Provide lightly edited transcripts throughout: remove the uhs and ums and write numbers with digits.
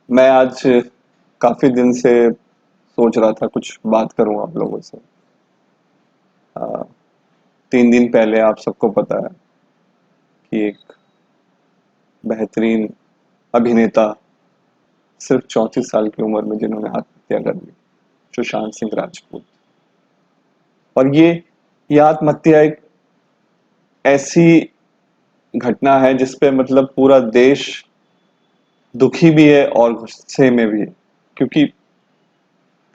मैं आज काफी दिन से सोच रहा था कुछ बात करूं आप लोगों से। आ, 3 दिन पहले आप सबको पता है कि एक बेहतरीन अभिनेता सिर्फ 34 साल की उम्र में जिन्होंने आत्महत्या कर ली, सुशांत सिंह राजपूत। और ये आत्महत्या एक ऐसी घटना है जिसपे मतलब पूरा देश दुखी भी है और गुस्से में भी है, क्योंकि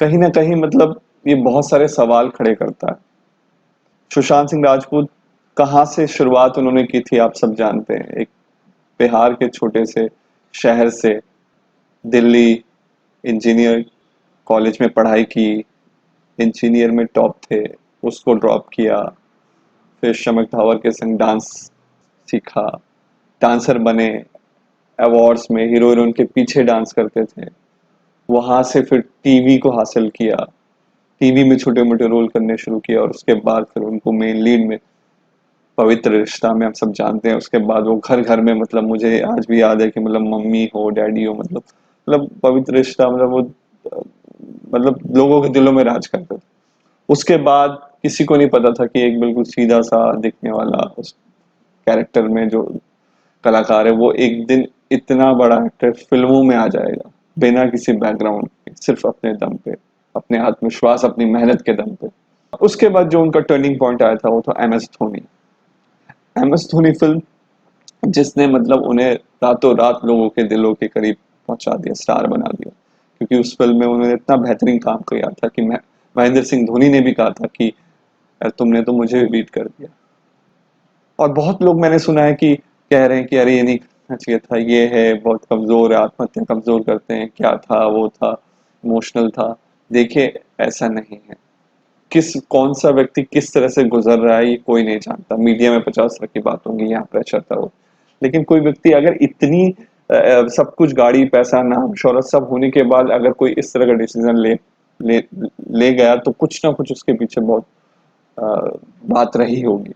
कहीं ना कहीं मतलब ये बहुत सारे सवाल खड़े करता है। सुशांत सिंह राजपूत कहाँ से शुरुआत उन्होंने की थी आप सब जानते हैं। एक बिहार के छोटे से शहर से दिल्ली इंजीनियर कॉलेज में पढ़ाई की, इंजीनियर में टॉप थे, उसको ड्रॉप किया, फिर शमक धवार के संग डांस सीखा, डांसर बने, अवार्ड्स में हीरो हीरोइन के पीछे डांस करते थे। वहां से फिर टीवी को हासिल किया, टीवी में छोटे मोटे रोल करने शुरू किया और उसके बाद फिर उनको मेन लीड में पवित्र रिश्ता में हम सब जानते हैं। उसके बाद वो घर घर में मतलब मुझे आज भी याद है कि मतलब मम्मी हो डैडी हो मतलब पवित्र रिश्ता मतलब वो मतलब लोगों के दिलों में राज करते थे। उसके बाद किसी को नहीं पता था कि एक बिल्कुल सीधा सा दिखने वाला उस कैरेक्टर में जो कलाकार है वो एक दिन इतना बड़ा एक्टर फिल्मों में आ जाएगा, बिना किसी बैकग्राउंड के, सिर्फ अपने दम पे, अपने आत्मविश्वास, अपनी मेहनत के दम पे। उसके बाद जो उनका टर्निंग पॉइंट आया था वो था M S Dhoni. M S Dhoni film जिसने मतलब उन्हें रातों रात लोगों के दिलों के करीब पहुंचा दिया, स्टार बना दिया। क्योंकि उस फिल्म में उन्होंने इतना बेहतरीन काम किया था कि महेंद्र सिंह धोनी ने भी कहा था कि यार तुमने तो मुझे भी बीट कर दिया। और बहुत लोग मैंने सुना है कि कह रहे हैं कि अरे ये नहीं करना चाहिए था, ये है बहुत कमजोर है, आत्महत्या कमजोर करते हैं, क्या था वो था, इमोशनल था। देखिए, ऐसा नहीं है। किस कौन सा व्यक्ति किस तरह से गुजर रहा है ये कोई नहीं जानता। मीडिया में 50 तरह की बात होंगी, यहाँ प्रेशर था वो, लेकिन कोई व्यक्ति अगर इतनी सब कुछ गाड़ी पैसा नाम शोहरत सब होने के बाद अगर कोई इस तरह का डिसीजन ले ले गया तो कुछ ना कुछ उसके पीछे बहुत अ, बात रही होगी।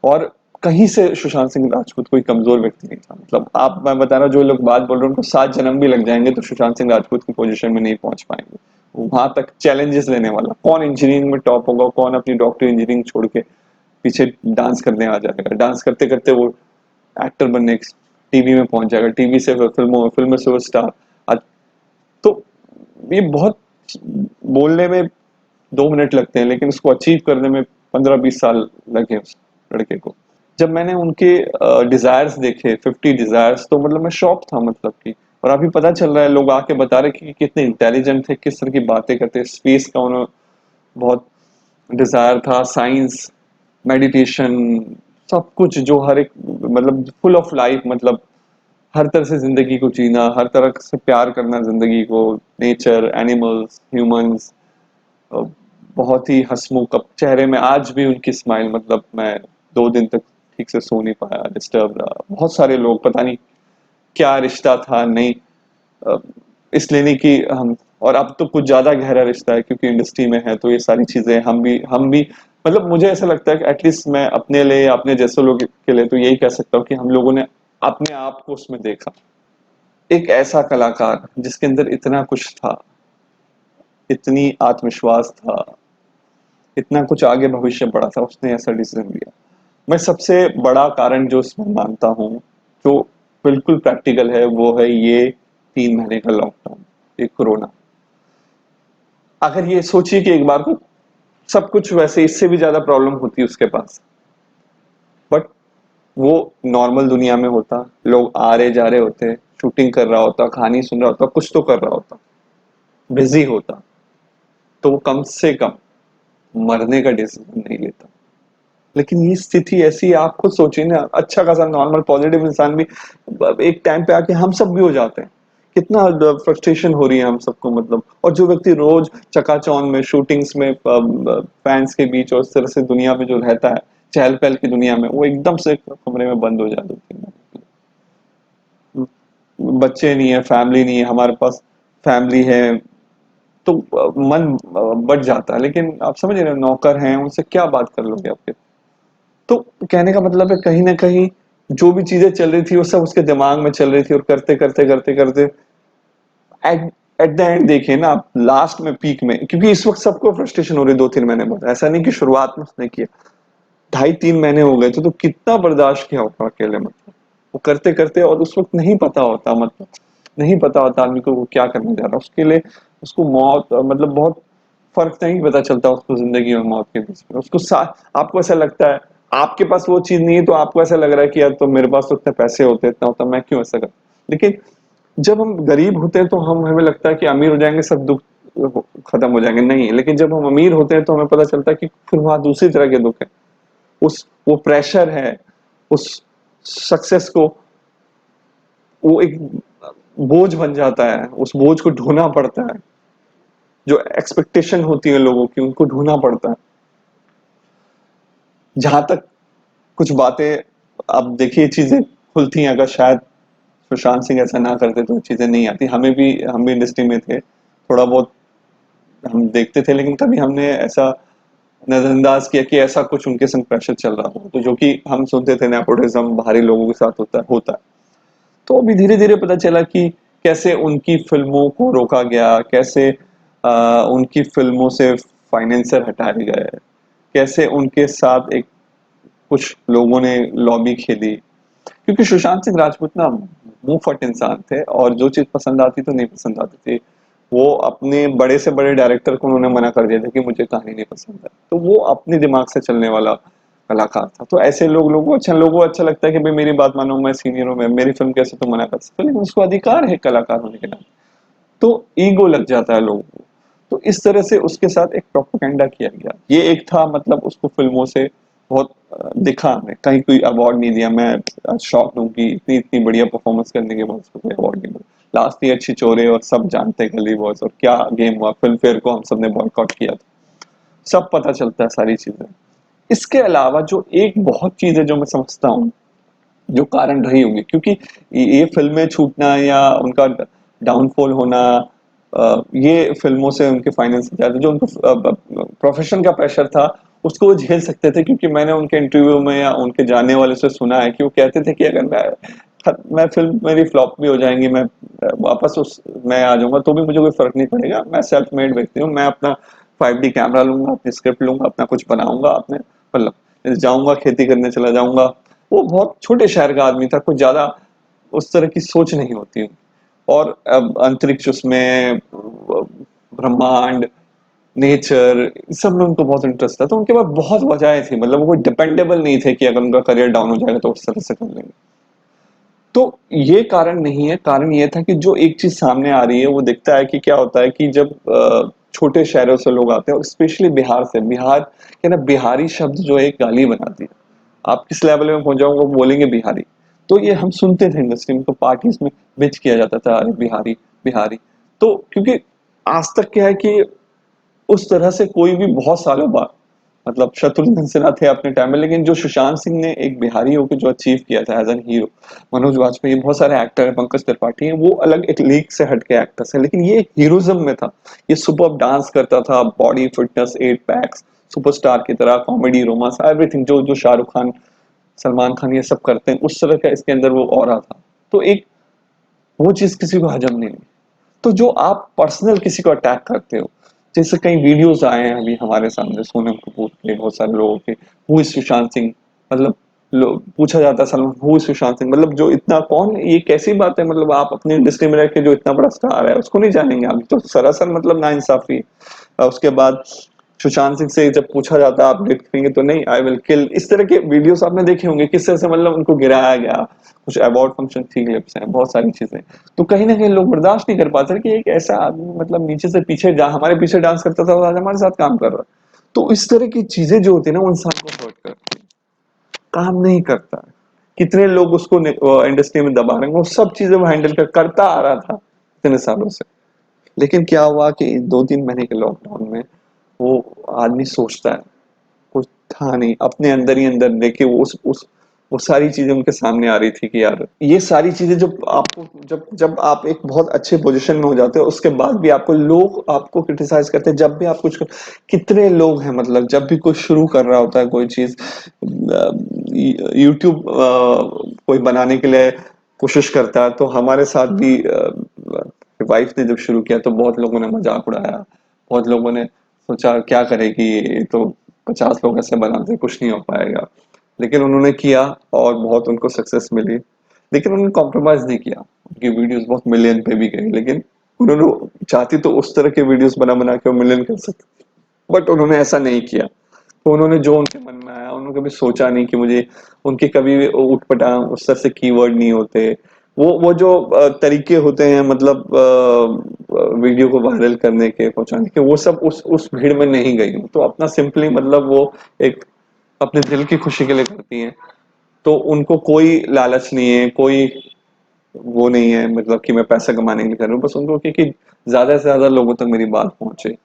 और कहीं से सुशांत सिंह राजपूत कोई कमजोर व्यक्ति नहीं था। मतलब आप, मैं बता रहा हूँ, जो लोग बात बोल रहे हैं उनको 7 जन्म भी लग जाएंगे तो सुशांत सिंह राजपूत की पोजीशन में नहीं पहुंच पाएंगे। वहां तक चैलेंजेस लेने वाला कौन इंजीनियरिंग में टॉप होगा, कौन अपनी डॉक्टर इंजीनियरिंग छोड़ के पीछे डांस करने आ जाएगा, डांस करते करते वो एक्टर बनने टीवी में पहुंच जाएगा, टीवी से फिल्मों में, फिल्म से वो स्टार। तो ये बहुत बोलने में 2 मिनट लगते हैं लेकिन उसको अचीव करने में 15-20 साल लगे उस लड़के को। जब मैंने उनके डिजायर्स देखे, 50 डिजायर्स, तो मतलब मैं शॉक था मतलब कि। और अभी पता चल रहा है, लोग आके बता रहे कि कितने इंटेलिजेंट थे, किस तरह की बातें करते, स्पेस का उन्हें बहुत डिजायर था, साइंस, मेडिटेशन, सब कुछ जो हर एक मतलब फुल ऑफ लाइफ, मतलब हर तरह से जिंदगी को जीना, हर तरह से प्यार करना जिंदगी को, नेचर, एनिमल्स, ह्यूमंस। बहुत ही हंसमुख, अब चेहरे में आज भी उनकी स्माइल, मतलब मैं 2 दिन तक ठीक से सो नहीं पाया, डिस्टर्ब रहा। बहुत सारे लोग पता नहीं क्या रिश्ता था, नहीं अ, इसलिए नहीं कि हम, और अब तो कुछ ज्यादा गहरा रिश्ता है क्योंकि इंडस्ट्री में है, तो ये सारी चीजें हम भी मतलब मुझे ऐसा लगता है कि एटलीस्ट मैं अपने लिए या अपने जैसे लोग के लिए तो यही कह सकता हूँ कि हम लोगों ने अपने आप को उसमें देखा। एक ऐसा कलाकार जिसके अंदर इतना कुछ था, इतनी आत्मविश्वास था, इतना कुछ आगे भविष्य पड़ा था, उसने ऐसा डिसीजन लिया। मैं सबसे बड़ा कारण जो इसमें मानता हूँ, जो बिल्कुल प्रैक्टिकल है, वो है ये 3 महीने का लॉकडाउन, ये कोरोना। अगर ये सोचिए कि एक बार को सब कुछ वैसे इससे भी ज्यादा प्रॉब्लम होती है उसके पास, बट वो नॉर्मल दुनिया में होता, लोग आ रहे जा रहे होते, शूटिंग कर रहा होता, कहानी सुन रहा होता, कुछ तो कर रहा होता, बिजी होता, तो वो कम से कम मरने का डिसीजन नहीं लेता। लेकिन ये स्थिति ऐसी है, आप खुद सोचिए ना, अच्छा खासा नॉर्मल पॉजिटिव इंसान भी एक टाइम पे आके हम सब भी हो जाते हैं। कितना फ्रस्ट्रेशन हो रही है हम सबको मतलब। और जो व्यक्ति रोज चकाचौंध में, शूटिंग्स में, फैंस के बीच और इस तरह से दुनिया में जो रहता है, चहल पहल की दुनिया में, वो एकदम से कमरे में बंद हो जाए 2-3 महीने। बच्चे नहीं है, फैमिली नहीं है, हमारे पास फैमिली है तो मन बढ़ जाता है, लेकिन आप समझ रहे हैं, नौकर हैं, उनसे क्या बात कर लोगे आपके। तो कहने का मतलब है कहीं ना कहीं जो भी चीजें चल रही थी वो सब उसके दिमाग में चल रही थी, और करते करते करते करते एट एट द एंड देखिए ना आप, लास्ट में पीक में, क्योंकि इस वक्त सबको फ्रस्ट्रेशन हो रही है 2-3 महीने बाद, ऐसा नहीं कि शुरुआत में उसने किया, 2.5-3 महीने हो गए थे, तो कितना बर्दाश्त किया होगा अकेले, मतलब वो करते करते, और उस वक्त नहीं पता होता, मतलब नहीं पता होता आदमी को वो क्या करने जा रहा है, उसके लिए उसको मौत, मतलब बहुत फर्क नहीं पता चलता उसको जिंदगी और मौत के बीच में, उसको आपको ऐसा लगता है, आपके पास वो चीज नहीं है तो आपको ऐसा लग रहा है कि यार तो मेरे पास तो इतने पैसे होते, इतना होता, मैं क्यों ऐसा कर, लेकिन जब हम गरीब होते हैं तो हमें लगता है कि अमीर हो जाएंगे सब दुख खत्म हो जाएंगे, नहीं, लेकिन जब हम अमीर होते हैं तो हमें पता चलता है कि फिर वहां दूसरी तरह के दुख है, उस वो प्रेशर है, उस सक्सेस को, वो एक बोझ बन जाता है, उस बोझ को ढोना पड़ता है, जो एक्सपेक्टेशन होती है लोगों की उनको ढूंढना पड़ता है। जहां तक कुछ बातें, अब देखिए चीजें खुलती हैं, अगर शायद सुशांत सिंह ऐसा ना करते तो चीजें नहीं आती, हम भी इंडस्ट्री में थे, थोड़ा बहुत हम देखते थे, लेकिन कभी हमने ऐसा नजरअंदाज किया कि ऐसा कुछ उनके संग प्रेशर चल रहा हो, तो जो कि हम सुनते थे नेपोटिज्म बाहरी लोगों के साथ होता है। तो अभी धीरे धीरे पता चला कि कैसे उनकी फिल्मों को रोका गया, कैसे उनकी फिल्मों से फाइनेंसर हटाए गए, कैसे उनके साथ एक कुछ लोगों ने लॉबी खेली, क्योंकि सुशांत सिंह राजपूत ना मुंह फट इंसान थे, और जो चीज पसंद आती तो नहीं पसंद आती थी, वो अपने बड़े से बड़े डायरेक्टर को उन्होंने मना कर दिया था कि मुझे कहानी नहीं पसंद है, तो वो अपने दिमाग से चलने वाला कलाकार था, तो ऐसे लोगों को अच्छा लगता है कि भाई मेरी बात मानो, मैं सीनियर हूँ, मैं मेरी फिल्म कैसे तो मना कर सकते हो, लेकिन उसको अधिकार है कलाकार होने के नाते, तो ईगो लग जाता है लोगों को, तो इस तरह से उसके साथ एक प्रोपेगेंडा किया गया, ये एक था, मतलब उसको फिल्मों से बहुत दिखा, हमें कहीं कोई अवार्ड नहीं दिया, मैं शॉक हूँ कि इतनी इतनी बढ़िया परफॉर्मेंस करने के बाद उसको कोई अवार्ड नहीं मिला, लास्ट ईयर छिछोरे और सब जानते हैं गली बॉयज और क्या गेम हुआ, फिल्म फेयर को हम सबने बॉयकॉट किया था, सब पता चलता है सारी चीजें। इसके अलावा जो एक बहुत चीज है जो मैं समझता हूँ जो कारण रही होंगी, क्योंकि ये फिल्में छूटना या उनका डाउनफॉल होना, ये फिल्मों से उनके फाइनेंस ज्यादा, जो उनको प्रोफेशन का प्रेशर था उसको वो झेल सकते थे, क्योंकि मैंने उनके इंटरव्यू में या उनके जाने वाले से सुना है कि वो कहते थे कि अगर मैं फिल्म मेरी फ्लॉप भी हो जाएंगी, मैं वापस उस मैं आ जाऊंगा तो भी मुझे कोई फर्क नहीं पड़ेगा, मैं सेल्फ मेड व्यक्ति हूँ, मैं अपना 5D कैमरा लूंगा, अपनी स्क्रिप्ट लूंगा, अपना कुछ बनाऊंगा, अपने मतलब जाऊंगा, खेती करने चला जाऊंगा। वो बहुत छोटे शहर का आदमी था, कुछ ज्यादा उस तरह की सोच नहीं होती, और अब अंतरिक्ष उसमें ब्रह्मांड, नेचर, सब में उनको बहुत इंटरेस्ट था, तो उनके पास बहुत वजहें थी, मतलब वो कोई डिपेंडेबल नहीं थे कि अगर उनका करियर डाउन हो जाएगा तो उस तरह से कर लेंगे। तो ये कारण नहीं है, कारण ये था कि जो एक चीज सामने आ रही है वो दिखता है कि क्या होता है कि जब छोटे शहरों से लोग आते हैं, और स्पेशली बिहार से, बिहार के ना बिहारी शब्द जो है एक गाली बनाती है, आप किस लेवल में पहुंच जाओगे वो बोलेंगे बिहारी, तो ये हम सुनते थे इंडस्ट्री में, तो पार्टीज में बिच किया जाता था, अरे बिहारी बिहारी, तो क्योंकि आज तक क्या है कि उस तरह से कोई भी बहुत सालों बाद, मतलब शत्रुघ्न सिन्हा थे अपने टाइम में, लेकिन जो सुशांत सिंह ने एक बिहारी होकर जो अचीव किया था as an hero, Manoj Vajpayee, बहुत सारे एक्टर हैं, पंकज त्रिपाठी हैं, वो अलग एक लीग से हटके एक्टर्स है, लेकिन ये एक हीरोइज्म में था, ये सुपर डांस करता था, बॉडी फिटनेस, 8 पैक्स, सुपरस्टार की तरह, कॉमेडी, रोमांस, एवरीथिंग जो जो शाहरुख खान, सलमान खान ये सब करते हैं, उस तरह का इसके अंदर वो ऑरा था, तो एक वो चीज किसी को हजम नहीं हुई। तो जो आप पर्सनल किसी को अटैक करते हो, जैसे कई वीडियोस आए हैं अभी हमारे सामने सोनम कपूर के, बहुत सारे लोगों के, हु इज सुशांत सिंह, मतलब पूछा जाता है सलमान, हु इज सुशांत सिंह, मतलब जो इतना कौन, ये कैसी बात है, मतलब आप अपनी इंडस्ट्री में रह के जो इतना बड़ा स्टार है उसको नहीं जानेंगे आप, तो सरासर मतलब नाइंसाफी। उसके बाद सुशांत सिंह से जब पूछा जाता है आप डेट करेंगे तो नहीं, आई विल किल, इस तरह के वीडियोस आपने देखे होंगे, किस तरह से मतलब उनको गिराया गया, कुछ अवार्ड फंक्शन थी, क्लिप्स हैं, बहुत सारी चीजें, तो कहीं ना कहीं लोग बर्दाश्त नहीं कर पाते कि एक ऐसा आदमी मतलब नीचे से पीछे हमारे पीछे डांस करता था और आज हमारे साथ काम कर रहा है, तो इस तरह की चीजें जो होती है ना वो इंसान को हर्ट करती है, काम नहीं करता है, कितने लोग उसको इंडस्ट्री में दबा रहे हैं, वो सब चीजें वो हैंडल करता आ रहा था इतने सालों से, लेकिन क्या हुआ कि 2-3 महीने के लॉकडाउन में वो आदमी सोचता है, कुछ था नहीं, अपने अंदर ही अंदर देखे उस वो सारी चीजें उनके सामने आ रही थी कि यार ये सारी चीजें जब आपको जब जब आप एक बहुत अच्छे पोजीशन में हो जाते हो उसके बाद भी आपको लोग आपको क्रिटिसाइज करते हैं, जब भी आप कुछ कितने लोग हैं, मतलब जब भी कुछ शुरू कर रहा होता है कोई चीज, यूट्यूब कोई बनाने के लिए कोशिश करता है, तो हमारे साथ भी मेरी वाइफ ने जब शुरू किया तो बहुत लोगों ने मजाक उड़ाया, बहुत लोगों ने सोचा क्या करेगी ये तो, 50 लोग ऐसे बनाते कुछ नहीं हो पाएगा, लेकिन उन्होंने किया और बहुत उनको सक्सेस मिली। लेकिन उन्होंने कॉम्प्रोमाइज नहीं किया, उनकी वीडियोस बहुत मिलियन पे भी गई, लेकिन उन्होंने चाहती तो उस तरह के वीडियोस बना बना के वो मिलियन कर सकती, बट उन्होंने ऐसा नहीं किया। तो उन्होंने जो उनके मन में आया, उन्होंने कभी सोचा नहीं कि मुझे, उनके कभी भी ऊटपटांग उस तरह से कीवर्ड नहीं होते। वो जो तरीके होते हैं, मतलब वीडियो को वायरल करने के, पहुंचाने के, वो सब उस भीड़ में नहीं गई। तो अपना सिंपली मतलब वो एक अपने दिल की खुशी के लिए करती हैं। तो उनको कोई लालच नहीं है, कोई वो नहीं है, मतलब कि मैं पैसा कमाने के लिए कर रहा हूँ, बस उनको कि ज्यादा से ज्यादा लोगों तक मेरी बात पहुंचे।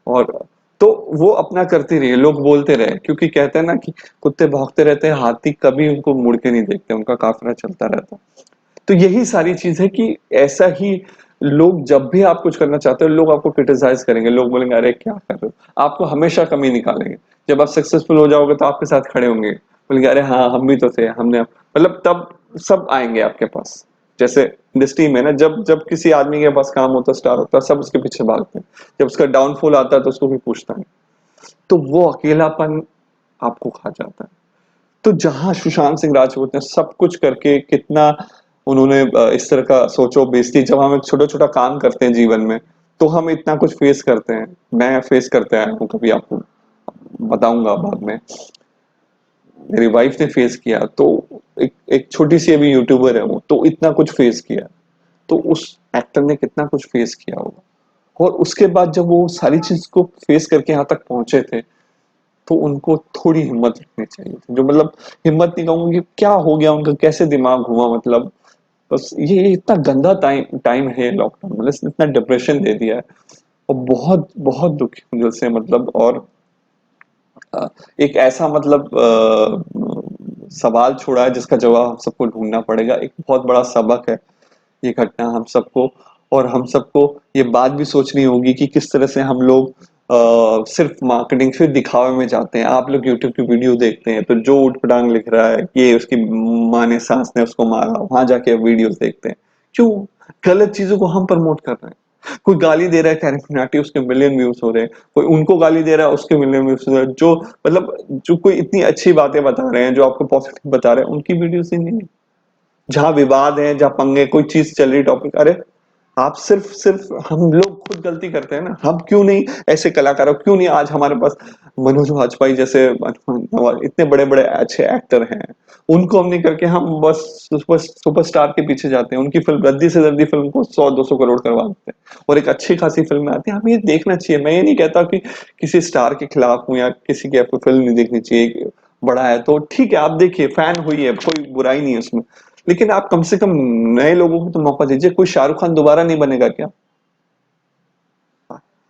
और तो वो अपना करती रही, लोग बोलते रहे, क्योंकि कहते हैं ना कि कुत्ते भौंकते रहते हैं, हाथी कभी उनको मुड़ के नहीं देखते, उनका काफिला चलता रहता। तो यही सारी चीज है कि ऐसा ही लोग, जब भी आप कुछ करना चाहते हो, लोग आपको क्रिटिसाइज करेंगे, लोग बोलेंगे अरे क्या कर रहे हो, आपको हमेशा कमी निकालेंगे। जब आप सक्सेसफुल हो जाओगे तो आपके साथ खड़े होंगे, बोलेंगे अरे हाँ हम भी तो थे, हमने, मतलब तब सब आएंगे आपके पास। जैसे इंडस्ट्री में ना, जब जब किसी आदमी के पास काम होता, स्टार होता, सब उसके पीछे भागते हैं, जब उसका डाउनफॉल आता है तो उसको भी पूछता है। तो वो अकेलापन आपको खा जाता है। तो जहां सुशांत सिंह राजपूत ने सब कुछ करके कितना उन्होंने इस तरह का, सोचो बेइज्जती, जब हम एक छोटा छोटा काम करते हैं जीवन में, तो हम इतना कुछ फेस करते हैं। मैं फेस करते आया हूँ, कभी आपको बताऊंगा बाद में, मेरी वाइफ ने फेस किया। तो एक छोटी सी अभी यूट्यूबर है वो, तो इतना कुछ फेस किया। तो उस एक्टर ने कितना कुछ फेस किया होगा, और उसके बाद जब वो सारी चीज को फेस करके यहाँ तक पहुंचे थे, तो उनको थोड़ी हिम्मत रखनी चाहिए थी। जो मतलब, हिम्मत नहीं कहूंगा कि क्या हो गया उनका, कैसे दिमाग हुआ, मतलब बस ये इतना गंदा टाइम टाइम है लॉकडाउन, मतलब इसने इतना डिप्रेशन दे दिया है। और बहुत बहुत दुखी हूं दिल से, मतलब। और एक ऐसा, मतलब सवाल छोड़ा है जिसका जवाब हम सबको ढूंढना पड़ेगा। एक बहुत बड़ा सबक है ये घटना हम सबको। और हम सबको ये बात भी सोचनी होगी कि किस तरह से हम लोग सिर्फ मार्केटिंग, फिर दिखावे में जाते हैं। आप लोग यूट्यूब की वीडियो देखते हैं तो जो उठपटांग लिख रहा है, ये उसकी माँ ने, सास ने उसको मारा, वहां जाके वीडियोस देखते हैं। क्यों? गलत चीजों को हम प्रमोट कर रहे हैं। कोई गाली दे रहा है कैरिफिनाटी, उसके मिलियन व्यूज हो रहे हैं। कोई उनको गाली दे रहा है, उसके मिलियन व्यूज हो रहे हैं। जो मतलब, जो कोई इतनी अच्छी बातें बता रहे हैं, जो आपको पॉजिटिव बता रहे हैं, उनकी वीडियोस ही नहीं। जहां विवाद है, जहां पंगे, कोई चीज चल रही टॉपिक, अरे आप सिर्फ सिर्फ हम लोग खुद गलती करते हैं ना। हम क्यों नहीं ऐसे कलाकारों, क्यों नहीं आज हमारे पास मनोज वाजपेयी जैसे इतने बड़े बड़े अच्छे एक्टर हैं, उनको हम नहीं करके हम बस सुपरस्टार के पीछे जाते हैं। उनकी फिल्म, रद्दी से जल्दी फिल्म को 100-200 करोड़ करवा देते हैं, और एक अच्छी खासी फिल्म आती है। हमें ये देखना चाहिए। मैं ये नहीं कहता कि किसी स्टार के खिलाफ हूं, या किसी की आपको फिल्म नहीं देखनी चाहिए, बड़ा है तो ठीक है आप देखिए, फैन हुई है, कोई बुराई नहीं है उसमें। लेकिन आप कम से कम नए लोगों को तो मौका दीजिए। कोई शाहरुख खान दोबारा नहीं बनेगा क्या?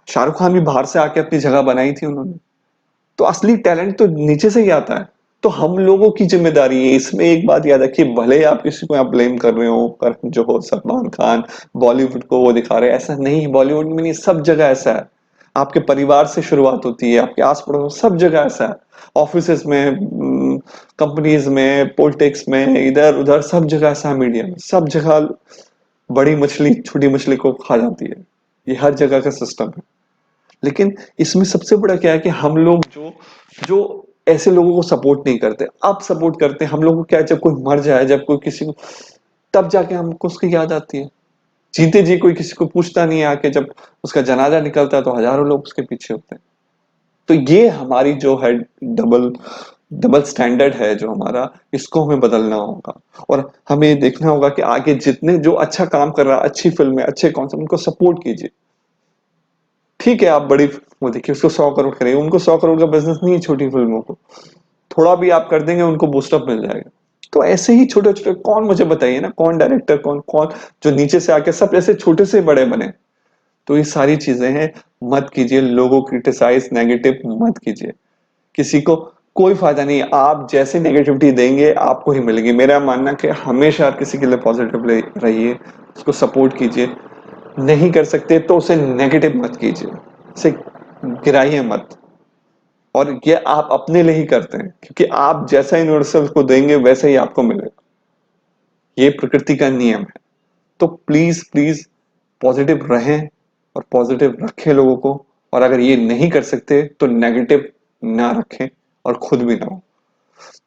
शाहरुख खान भी बाहर से आके अपनी जगह बनाई थी उन्होंने। तो असली टैलेंट तो नीचे से ही आता है। तो हम लोगों की जिम्मेदारी है। इसमें एक बात याद रखिए, भले आप किसी को आप ब्लेम कर रहे हो, करण जौहर, सलमान खान, बॉलीवुड को वो दिखा रहे हैं, ऐसा नहीं। बॉलीवुड में नहीं, सब जगह ऐसा है। आपके परिवार से शुरुआत होती है, आपके आस पड़ोस, सब जगह ऐसा है। ऑफिस में, कंपनीज में, पॉलिटिक्स में, इधर उधर, सब जगह ऐसा है। मीडिया में सब जगह बड़ी मछली छोटी मछली को खा जाती है। ये हर जगह का सिस्टम है। लेकिन इसमें सबसे बड़ा क्या है कि हम लोग जो जो ऐसे लोगों को सपोर्ट नहीं करते, अब सपोर्ट करते हैं। हम लोग को क्या है, जब कोई मर जाए, जब कोई किसी को, तब जाके हमको उसकी याद आती है। जीते जी कोई किसी को पूछता नहीं है आके, जब उसका जनाजा निकलता है तो हजारों लोग उसके पीछे होते हैं। तो ये हमारी जो है डबल डबल स्टैंडर्ड है जो हमारा, इसको हमें बदलना होगा। और हमें देखना होगा कि आगे जितने जो अच्छा काम कर रहा है, अच्छी फिल्में, अच्छे कॉन्सेप्ट, उनको सपोर्ट कीजिए। ठीक है, आप बड़ी वो देखिए, उसको 100 करोड़ करेंगे, उनको 100 करोड़ का बिजनेस नहीं है छोटी फिल्मों को। थोड़ा भी आप कर देंगे, उनको बूस्टअप मिल जाएगा। तो ऐसे ही छोटे छोटे, कौन मुझे बताइए ना, कौन डायरेक्टर, कौन कौन जो नीचे से आके सब ऐसे छोटे से बड़े बने। तो ये सारी चीजें हैं। मत कीजिए लोगों क्रिटिसाइज, नेगेटिव मत कीजिए किसी को। कोई फायदा नहीं है। आप जैसे नेगेटिविटी देंगे आपको ही मिलेगी। मेरा मानना कि हमेशा किसी के लिए पॉजिटिव रहिए, उसको सपोर्ट कीजिए। नहीं कर सकते तो उसे नेगेटिव मत कीजिए, उसे गिराइए मत। और ये आप अपने लिए ही करते हैं, क्योंकि आप जैसा यूनिवर्सल को देंगे वैसा ही आपको मिलेगा। ये प्रकृति का नियम है। तो प्लीज प्लीज पॉजिटिव रहें और पॉजिटिव रखें लोगों को, और अगर ये नहीं कर सकते तो नेगेटिव ना रखें और खुद भी ना हो।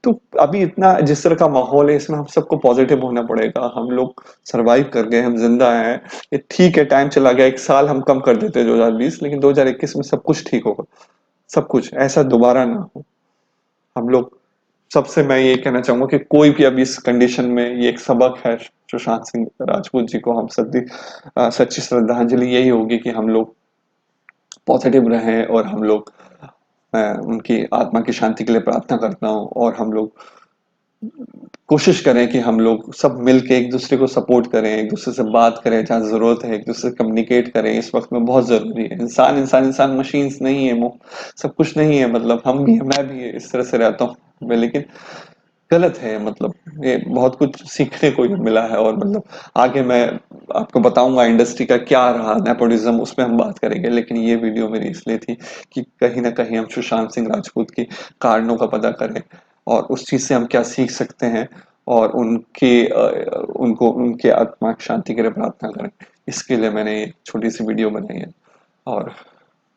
तो अभी इतना जिस तरह का माहौल है इसमें हम सबको पॉजिटिव होना पड़ेगा। हम लोग सरवाइव कर गए, हम जिंदा हैं। ये ठीक है, टाइम चला गया, एक साल हम कम कर देते 2020, लेकिन 2021 में सब कुछ ठीक होगा। सब कुछ ऐसा दोबारा ना हो। हम लोग, सबसे मैं ये कहना चाहूंगा कि कोई भी अभी इस कंडीशन में, ये एक सबक है सुशांत सिंह राजपूत जी को। हम सच्ची श्रद्धांजलि यही होगी कि हम लोग पॉजिटिव रहें, और हम लोग, मैं उनकी आत्मा की शांति के लिए प्रार्थना करता हूँ, और हम लोग कोशिश करें कि हम लोग सब मिलके एक दूसरे को सपोर्ट करें, एक दूसरे से बात करें जहाँ जरूरत है, एक दूसरे से कम्युनिकेट करें। इस वक्त में बहुत जरूरी है। इंसान इंसान इंसान, मशीन्स नहीं है, वो सब कुछ नहीं है। मतलब हम भी है, मैं भी है, इस तरह से रहता हूँ मैं। लेकिन गलत है, मतलब ये बहुत कुछ सीखने को ही मिला है। और मतलब आगे मैं आपको बताऊंगा इंडस्ट्री का क्या रहा, नेपोटिज्म, उसमें हम बात करेंगे। लेकिन ये वीडियो मेरी इसलिए थी कि कहीं ना कहीं हम सुशांत सिंह राजपूत की कारणों का पता करें, और उस चीज से हम क्या सीख सकते हैं, और उनको उनके आत्मा की शांति के लिए प्रार्थना करें। इसके लिए मैंने ये छोटी सी वीडियो बनाई है, और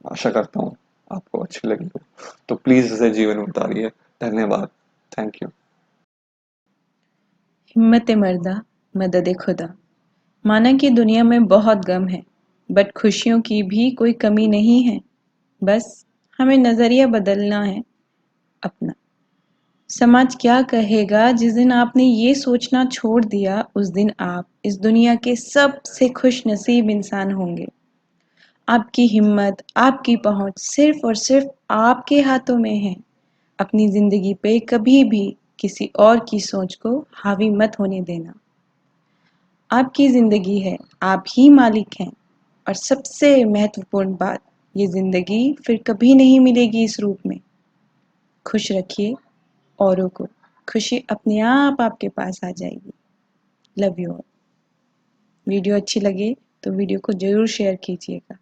आशा करता हूँ आपको अच्छी लगी हो। तो प्लीज इसे जीवन में उतारिए। धन्यवाद। Thank you. हिम्मत मर्दा मदद खुदा। माना कि दुनिया में बहुत गम है, बट खुशियों की भी कोई कमी नहीं है। बस हमें नजरिया बदलना है अपना। समाज क्या कहेगा जिस दिन आपने ये सोचना छोड़ दिया, उस दिन आप इस दुनिया के सबसे खुश नसीब इंसान होंगे। आपकी हिम्मत, आपकी पहुंच सिर्फ और सिर्फ आपके हाथों में है। अपनी जिंदगी पे कभी भी किसी और की सोच को हावी मत होने देना। आपकी ज़िंदगी है, आप ही मालिक हैं। और सबसे महत्वपूर्ण बात, ये ज़िंदगी फिर कभी नहीं मिलेगी इस रूप में। खुश रखिए औरों को, खुशी अपने आप आपके पास आ जाएगी। Love you all. वीडियो अच्छी लगे तो वीडियो को ज़रूर शेयर कीजिएगा।